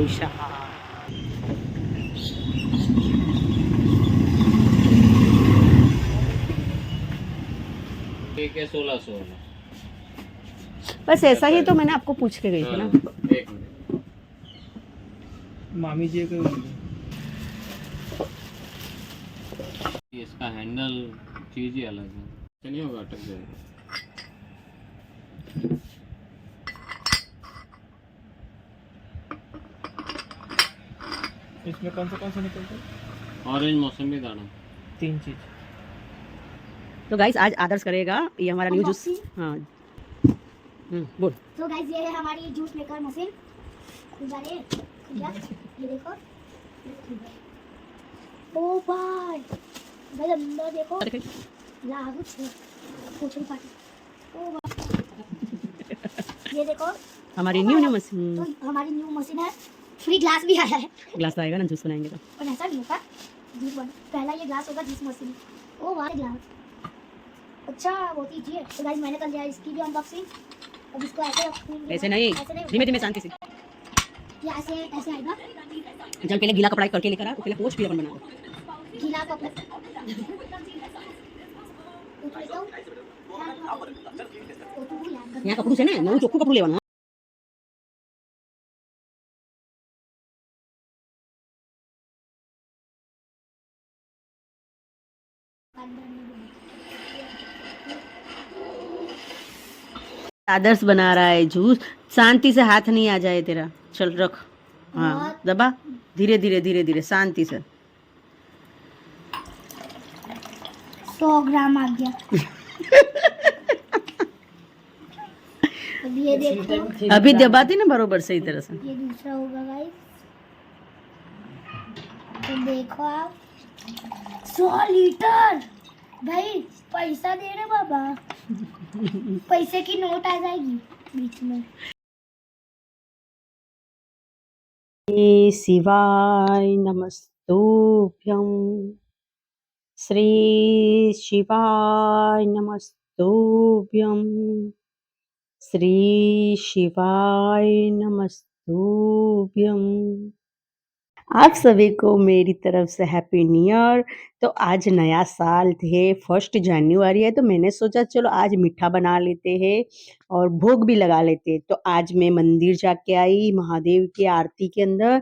भाई साहब। ठीक है, 1600 वाला। बस ऐसा ही तो मैंने आपको पूछ के गई थी ना। एक मिनट, मामी जी को इसका हैंडल चीज ही अलग है, तो नहीं होगा, अटक जाएगा। इसमें कौन सा निकलता है? ऑरेंज मौसमी दाना। 3 चीज। तो गाइस आज आदर्श करेगा ये हमारा न्यू जूस। हाँ बोल। तो गाइस ये है हमारी जूस मेकर मशीन। ये देखो। ओ भाई भाई अंदर देखो। लागू छे कुछ नहीं पाती। ओ भाई ये देखो हमारी न्यू मशीन। तो हमारी न्यू मशीन है। फ्री ग्लास भी आया है। ग्लास आएगा ना जूस बनाएंगे तो। और ऐसा नहीं होगा जूस बन पहला ये ग्लास होगा जूस मशीन। ओ वाह ग्लास अच्छा बहुत ही जी है। तो गाइस मैंने कर लिया इसकी भी अनबॉक्सिंग। अब इसको ऐसे रखेंगे। ऐसे नहीं, धीमे धीमे शांति से। ये ऐसे ऐसे आएगा। चल पहले गीला कपड़ा करके लेकर आ, तो पहले पोंछ फिर अपन बना दो। गीला कपड़ा यहाँ कपड़ू से ना नऊ चोख्खू कपड़ू लेवाना। आदर्श बना रहा है जूस। शांति से, हाथ नहीं आ जाए तेरा। चल रख। हाँ दबा, धीरे धीरे धीरे धीरे शांति से। 100 ग्राम आ गया। अब ये देखो अभी दबाती ना बरोबर सही तरह से। ये दूसरा होगा गाइस। तो देखो आप 100 लीटर भाई पैसा दे रहे बाबा। पैसे की नोट आ जाएगी बीच में। शिवाय नमस्तुभ्यं। श्री शिवाय नमस्तुभ्यं। श्री शिवाय नमस्तुभ्यं। आप सभी को मेरी तरफ से हैप्पी न्यू ईयर। तो आज नया साल है, 1 जनवरी है, तो मैंने सोचा चलो आज मीठा बना लेते हैं और भोग भी लगा लेते हैं। तो आज मैं मंदिर जाके आई महादेव की आरती के अंदर,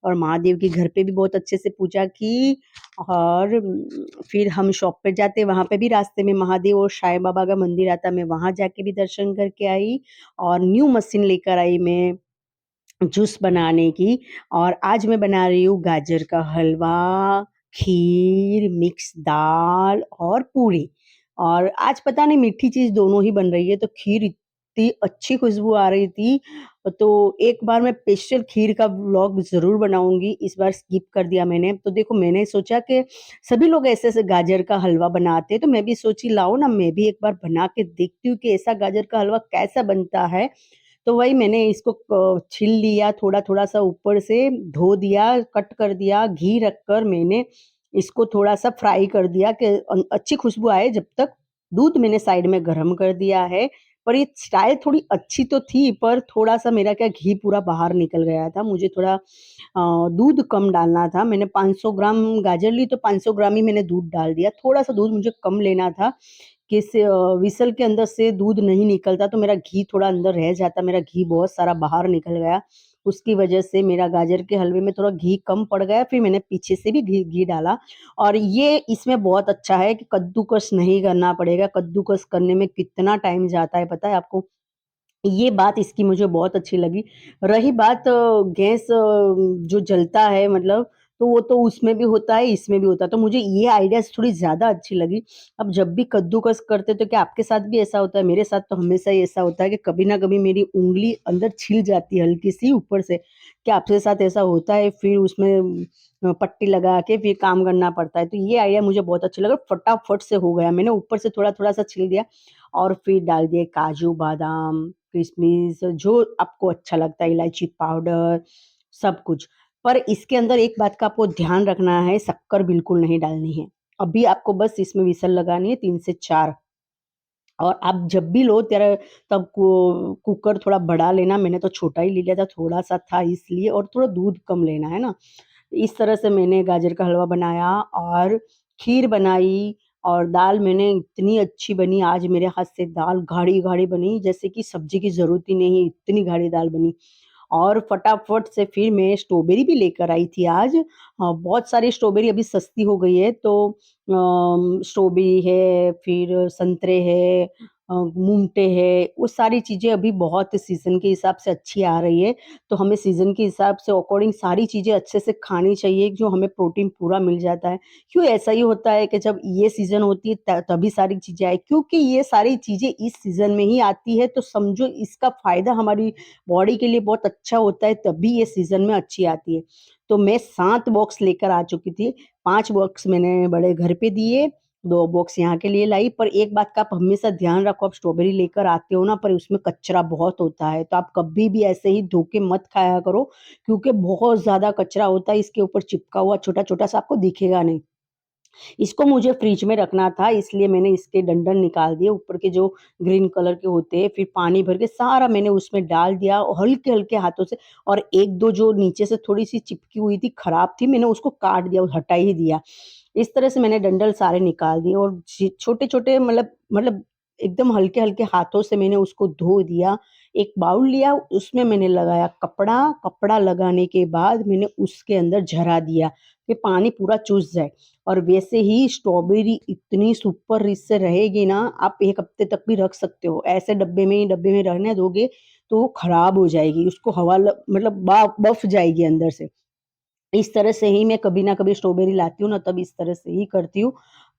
और महादेव के घर पे भी बहुत अच्छे से पूजा की। और फिर हम शॉप पे जाते, वहाँ पे भी रास्ते में महादेव और साईं बाबा का मंदिर आता, मैं वहाँ जाके भी दर्शन करके आई। और न्यू मशीन लेकर आई मैं जूस बनाने की। और आज मैं बना रही हूँ गाजर का हलवा, खीर, मिक्स दाल और पूरी। और आज पता नहीं मीठी चीज़ दोनों ही बन रही है, तो खीर इतनी अच्छी खुशबू आ रही थी। तो एक बार मैं स्पेशल खीर का व्लॉग ज़रूर बनाऊँगी, इस बार स्किप कर दिया मैंने। तो देखो मैंने सोचा कि सभी लोग ऐसे-ऐसे गाजर का हलवा बनाते हैं, तो मैं भी सोची लाओ ना मैं भी एक बार बना के देखती हूँ कि ऐसा गाजर का हलवा कैसा बनता है। तो वही मैंने इसको छील लिया, थोड़ा-थोड़ा सा ऊपर से धो दिया, कट कर दिया, घी रखकर मैंने इसको थोड़ा-सा फ्राई कर दिया कि अच्छी खुशबू आए जब तक। दूध मैंने साइड में गरम कर दिया है, पर ये स्टाइल थोड़ी अच्छी तो थी, पर थोड़ा-सा मेरा क्या घी पूरा बाहर निकल गया था। मुझे थोड़ा दूध कम डालना था। मैंने 500 ग्राम गाजर ली, तो 500 ग्राम ही मैंने दूध डाल दिया। थोड़ा-सा दूध मुझे कम लेना था कि विसल के अंदर से दूध नहीं निकलता, तो मेरा घी थोड़ा अंदर रह जाता, मेरा घी बहुत सारा बाहर निकल गया। उसकी वजह से मेरा गाजर के हलवे में थोड़ा घी कम पड़ गया, फिर मैंने पीछे से भी घी घी डाला। और ये इसमें बहुत अच्छा है कि कद्दूकस नहीं करना पड़ेगा। कद्दूकस करने में कितना टाइम जाता है पता है आपको? ये बात इसकी मुझे बहुत अच्छी लगी। रही बात गैस जो जलता है मतलब, तो वो तो उसमें भी होता है, इसमें भी होता है। तो मुझे ये आइडियाज़ थोड़ी ज़्यादा अच्छी लगी। अब जब भी कद्दूकस करते तो क्या आपके साथ भी ऐसा होता है? मेरे साथ तो हमेशा ही ऐसा होता है कि कभी न कभी मेरी उँगली अंदर छिल जाती है हल्की-सी ऊपर से। क्या आपके साथ ऐसा होता है? फिर उसमें पट्टी लगा के फिर काम करना पड़ता है। तो ये आइडिया मुझे बहुत अच्छा लगा, फटाफट से हो गया। मैंने ऊपर से थोड़ा-थोड़ा सा छिल दिया और फिर डाल दिए काजू, बादाम, किशमिश, जो आपको अच्छा लगता है, इलायची पाउडर, सब कुछ। पर इसके अंदर एक बात का आपको ध्यान रखना है, शक्कर बिल्कुल नहीं डालनी है। अभी आपको बस इसमें व्हिसल लगानी है 3 से 4। और आप जब भी लो ત્યારે तब कुकर थोड़ा बड़ा लेना, मैंने तो छोटा ही ले लिया था, थोड़ा-सा था इसलिए, और थोड़ा दूध कम लेना, है ना? इस तरह से मैंने गाजर का हलवा बनाया और खीर बनाई, और दाल मैंने इतनी अच्छी बनी आज मेरे हाथ से, दाल गाढ़ी-गाढ़ी बनी जैसे कि सब्ज़ी की ज़रूरत ही नहीं, इतनी गाढ़ी दाल बनी। और फटाफट से फिर मैं स्ट्रॉबेरी भी लेकर आई थी आज। बहुत सारी स्ट्रॉबेरी अभी सस्ती हो गई है, तो स्ट्रॉबेरी है, फिर संतरे है, मूंगटे है, वो सारी चीज़ें अभी बहुत सीज़न के हिसाब से अच्छी आ रही है। तो हमें सीज़न के हिसाब से अकॉर्डिंग सारी चीज़ें अच्छे से खानी चाहिए, जो हमें प्रोटीन पूरा मिल जाता है। क्यों ऐसा ही होता है कि जब ये सीज़न होती है तभी सारी चीज़ें आए, क्योंकि ये सारी चीज़ें इस सीज़न में ही आती है, तो समझो इसका फ़ायदा हमारी बॉडी के लिए बहुत अच्छा होता है, तभी ये सीज़न में अच्छी आती है। तो मैं 7 बॉक्स लेकर आ चुकी थी, 5 बॉक्स मैंने बड़े घर पे दिए, 2 बॉक्स यहाँ के लिए लाई, पर एक बात का आप हमेशा ध्यान रखो, आप स्ट्रॉबेरी लेकर आते हो ना, पर उसमें कचरा बहुत होता है, तो आप कभी भी ऐसे ही धो के मत खाया करो, क्योंकि बहुत ज़्यादा कचरा होता है, इसके ऊपर चिपका हुआ छोटा-छोटा सा आपको दिखेगा नहीं। इसको मुझे फ्रिज में रखना था, इसलिए मैंने इसके डंठल निकाल दिए, ऊपर के जो ग्रीन कलर के होते हैं, फिर पानी भर के सारा मैंने उसमें डाल दिया, और हल्के-हल्के हाथों से, और 1-2 जो नीचे से थोड़ी-सी चिपकी हुई थी, खराब थी, मैंने उसको काट दिया और हटा ही दिया। इस तरह से मैंने डंठल सारे निकाल दिए, और छोटे-छोटे मतलब एकदम हल्के-हल्के हाथों से मैंने उसको धो दिया। एक बाउल लिया, उसमें मैंने लगाया कपड़ा, कपड़ा लगाने के बाद मैंने उसके अंदर झरा दिया, कि पानी पूरा चूस जाए। और वैसे ही स्ट्रॉबेरी इतनी सुपर रिच से रहेगी ना, आप 1 हफ्ते तक भी रख सकते हो। ऐसे डब्बे में रहने दोगे, तो वो खराब हो जाएगी, उसको हवा ल मतलब बफ जाएगी अंदर से। इस तरह से ही मैं कभी न कभी स्ट्रॉबेरी लाती हूँ ना, तब इस तरह से ही करती हूँ।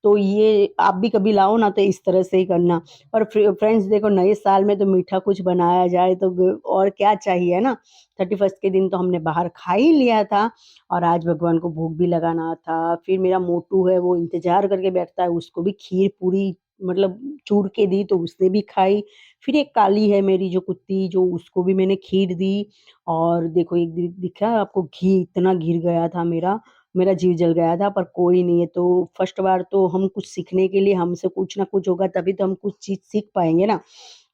तो ये आप भी कभी लाओ ना, तो इस तरह से ही करना। और फ्रेंड्स देखो, नए साल में तो मीठा कुछ बनाया जाए तो और क्या चाहिए, है ना? 31st के दिन तो हमने बाहर खा ही लिया था, और आज भगवान को भोग भी लगाना था। फिर मेरा मोटू है, वो इंतज़ार करके बैठता है, उसको भी खीर पूरी मतलब चूर के दी, तो उसने भी खाई। फिर एक काली है मेरी जो कुत्ती, जो उसको भी मैंने खीर दी। और देखो, एक दिख रहा है आपको, घी इतना गिर गया था मेरा, मेरा जीव जल गया था, पर कोई नहीं है, तो फर्स्ट बार तो हम कुछ सीखने के लिए हमसे कुछ ना कुछ होगा, तभी तो हम कुछ चीज़ सीख पाएँगे ना।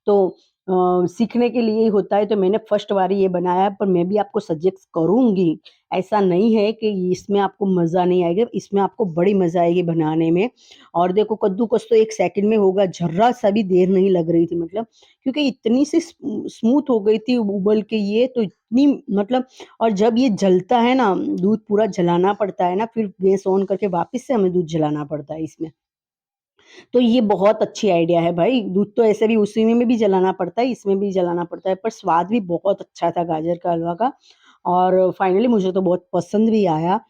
तो सीखने के लिए ही होता है, तो मैंने फर्स्ट बार ये बनाया, पर मैं भी आपको सजेस्ट करूँगी। ऐसा नहीं है कि इसमें आपको मज़ा नहीं आएगा, इसमें आपको बड़ी मज़ा आएगी बनाने में। और देखो, कद्दूकस तो 1 सेकंड में होगा, ज़र्रा-सा भी देर नहीं लग रही थी, मतलब क्योंकि इतनी सी स्मूथ हो गई थी उबल के ये, तो इतनी मतलब। और जब ये जलता है ना, दूध पूरा जलाना पड़ता है ना, फिर गैस ऑन करके वापस से हमें दूध जलाना पड़ता है इसमें। तो ये बहुत अच्छी आइडिया है भाई, दूध तो ऐसे भी उसी में भी जलाना पड़ता है, इसमें भी जलाना पड़ता है, पर स्वाद भी बहुत अच्छा था गाजर का हलवा का, और फाइनली मुझे तो बहुत पसंद भी आया।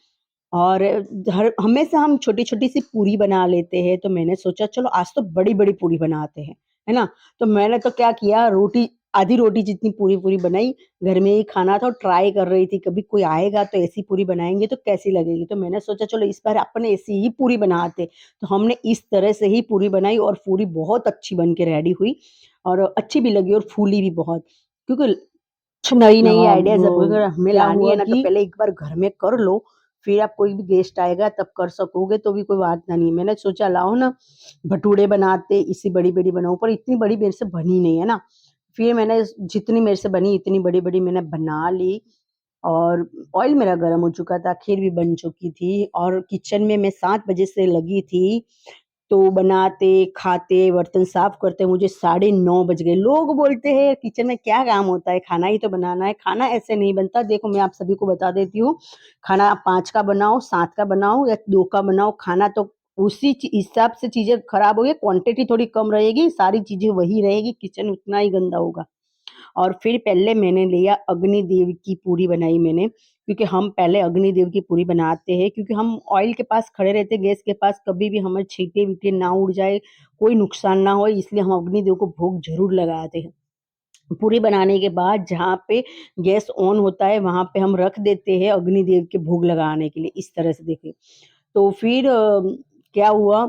और हर हमेशा हम छोटी-छोटी सी पूरी बना लेते हैं, तो मैंने सोचा चलो आज तो बड़ी-बड़ी पूरी बनाते हैं, है ना? तो मैंने तो क्या किया, रोटी आधी रोटी जितनी पूरी-पूरी बनाई, घर में ही खाना था और ट्राई कर रही थी, कभी कोई आएगा तो ऐसी पूरी बनाएँगे तो कैसी लगेगी? तो मैंने सोचा चलो इस बार अपन ऐसी ही पूरी बनाते। तो हमने इस तरह से ही पूरी बनाई, और पूरी बहुत अच्छी बन के रेडी हुई, और अच्छी भी लगी और फूली भी बहुत। क्योंकि कुछ नई-नई आइडियाज़ अगर हमें क्या लानी हुआ है ना, तो कि पहले एक बार घर में कर लो, फिर आप कोई भी गेस्ट आएगा तब कर सकोगे, तो भी कोई बात नहीं है। मैंने सोचा लाओ ना, भटूरे बनाते, इससे बड़ी-बड़ी बनाऊँ, पर इतनी बड़ी मेरे से बनी नहीं, है ना? फिर मैंने जितनी मेरे से बनी इतनी बड़ी-बड़ी मैंने बना ली, और ऑयल मेरा गरम हो चुका था, खीर भी बन चुकी थी, और किचन में मैं 7 बजे से लगी थी। तो बनाते, खाते, बर्तन साफ करते मुझे 9:30 बज गए। लोग बोलते हैं किचन में क्या काम होता है, खाना ही तो बनाना है। खाना ऐसे नहीं बनता, देखो मैं आप सभी को बता देती हूँ, खाना आप 5 का बनाओ, 7 का बनाओ या 2 का बनाओ, खाना तो उसी हिसाब से चीज़ें खराब होगी, क्वांटिटी थोड़ी कम रहेगी, सारी चीज़ें वही रहेगी, किचन उतना ही गंदा होगा। और फिर पहले मैंने लिया अग्निदेव की पूरी बनाई मैंने, क्योंकि हम पहले अग्निदेव की पूरी बनाते हैं, क्योंकि हम ऑयल के पास खड़े रहते हैं, गैस के पास, कभी भी हमारे छींटे-वीटे ना उड़ जाए, कोई नुकसान ना हो, इसलिए हम अग्निदेव को भोग ज़रूर लगाते हैं। पूरी बनाने के बाद जहाँ पे गैस ऑन होता है, वहाँ पे हम रख देते हैं अग्निदेव के भोग लगाने के लिए, इस तरह से देखिए। तो फिर क्या हुआ,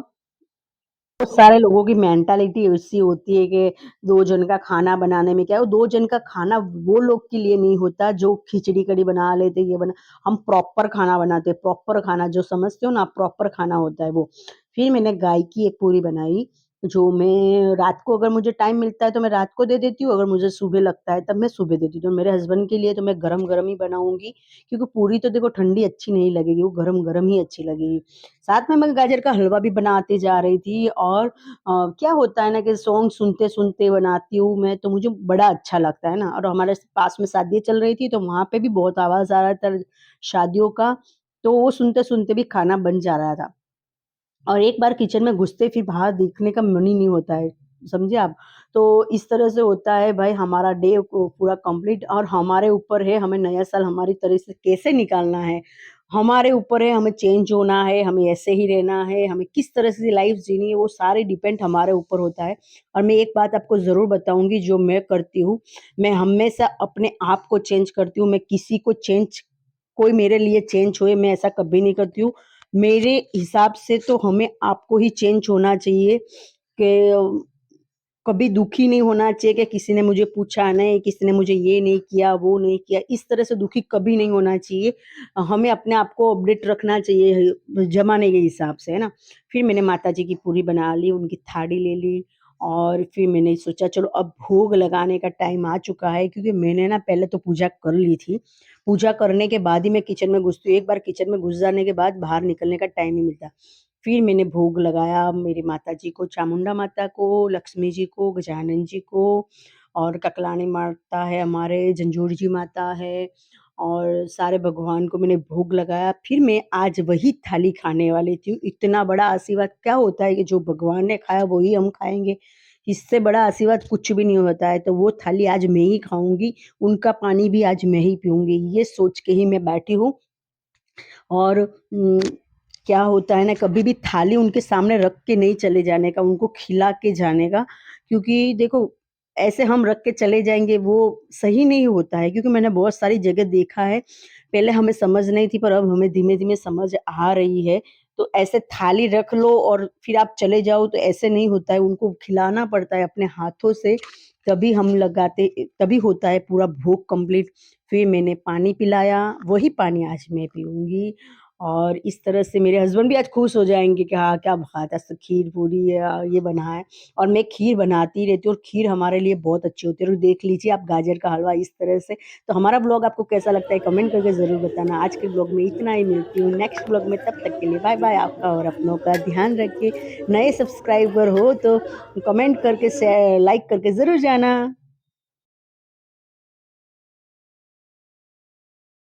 बहुत सारे लोगों की मेंटालिटी ऐसी होती है कि 2 जन का खाना बनाने में क्या है, 2 जन का खाना वो लोग के लिए नहीं होता जो खिचड़ी-कढ़ी बना लेते, ये बना, हम प्रॉपर खाना बनाते हैं, प्रॉपर खाना जो समझते हो ना, प्रॉपर खाना होता है वो। फिर मैंने गाय की एक पूरी बनाई, जो मैं रात को अगर मुझे टाइम मिलता है तो मैं रात को दे देती हूँ, अगर मुझे सुबह लगता है तब मैं सुबह देती हूँ। तो मेरे हस्बैंड के लिए तो मैं गरम-गरम ही बनाऊँगी, क्योंकि पूरी तो देखो ठंडी अच्छी नहीं लगेगी, वो गरम-गरम ही अच्छी लगेगी। साथ में मैं गाजर का हलवा भी बनाते जा रही थी, और क्या होता है ना कि सॉन्ग सुनते-सुनते बनाती हूँ मैं, तो मुझे बड़ा अच्छा लगता है ना। और हमारे पास में शादियाँ चल रही थी, तो वहाँ पे भी बहुत आवाज़ आ रहा था शादियों का, तो वो सुनते-सुनते भी खाना बन जा रहा था। और एक बार किचन में घुसते फिर बाहर देखने का मन ही नहीं होता है, समझे आप? तो इस तरह से होता है भाई, हमारा डे को पूरा कंप्लीट, और हमारे ऊपर है हमें नया साल हमारी तरह से कैसे निकालना है। हमारे ऊपर है, हमें चेंज होना है, हमें ऐसे ही रहना है, हमें किस तरह से लाइफ़ जीनी है, वो सारे डिपेंड हमारे ऊपर होता है। और मैं एक बात आपको ज़रूर बताऊँगी जो मैं करती हूँ, मैं हमेशा अपने आप को चेंज करती हूँ, मैं किसी को चेंज कोई मेरे लिए चेंज होए मैं ऐसा कभी नहीं करती हूँ। मेरे हिसाब से तो हमें आपको ही चेंज होना चाहिए, कि कभी दुखी नहीं होना चाहिए कि किसी ने मुझे पूछा नहीं, किसी ने मुझे ये नहीं किया, वो नहीं किया, इस तरह से दुखी कभी नहीं होना चाहिए। हमें अपने आप को अपडेट रखना चाहिए ज़माने के हिसाब से, है ना? फिर मैंने माताजी की पूरी बना ली, उनकी थाली ले ली, और फिर मैंने सोचा चलो अब भोग लगाने का टाइम आ चुका है, क्योंकि मैंने ना पहले तो पूजा कर ली थी। पूजा करने के बाद ही मैं किचन में घुसती हूँ, एक बार किचन में घुस जाने के बाद बाहर निकलने का टाइम नहीं मिलता। फिर मैंने भोग लगाया मेरी माताजी को, चामुंडा माता को, लक्ष्मी जी को, गजानन जी को, और ककलानी माता है हमारे, झंझूर जी माता है, और सारे भगवान को मैंने भोग लगाया। फिर मैं आज वही थाली खाने वाली थी। इतना बड़ा आशीर्वाद क्या होता है कि जो भगवान ने खाया वही हम खाएँगे। इससे बड़ा आशीर्वाद कुछ भी नहीं होता है। तो वो थाली आज मैं ही खाऊँगी, उनका पानी भी आज मैं ही पीऊँगी। ये सोच के ही मैं बैठी हूँ। और क्या होता है ना, कभी भी थाली उनके सामने रख के नहीं चले जाने का, उनको खिला के जाने का, क्योंकि देखो ऐसे हम रख के चले जाएँगे वो सही नहीं होता है, क्योंकि मैंने बहुत सारी जगह देखा है, पहले हमें समझ नहीं थी पर अब हमें धीमे-धीमे समझ आ रही है। तो ऐसे थाली रख लो और फिर आप चले जाओ तो ऐसे नहीं होता है, उनको खिलाना पड़ता है अपने हाथों से, तभी हम लगाते तभी होता है पूरा भोग कंप्लीट। फिर मैंने पानी पिलाया, वही पानी आज मैं पीऊँगी, और इस तरह से मेरे हस्बैंड भी आज खुश हो जाएँगे कि हाँ, क्या बात है, आज तो खीर पूरी या ये बना है। और मैं खीर बनाती रहती हूँ, और खीर हमारे लिए बहुत अच्छी होती है, और देख लीजिए आप गाजर का हलवा इस तरह से। तो हमारा ब्लॉग आपको कैसा लगता है कमेंट करके ज़रूर बताना। आज के ब्लॉग में इतना ही, मिलती हूँ नेक्स्ट ब्लॉग में, तब तक के लिए बाय-बाय आपका और अपनों का ध्यान रखिए। नए सब्सक्राइबर हो तो कमेंट करके लाइक करके ज़रूर जाना।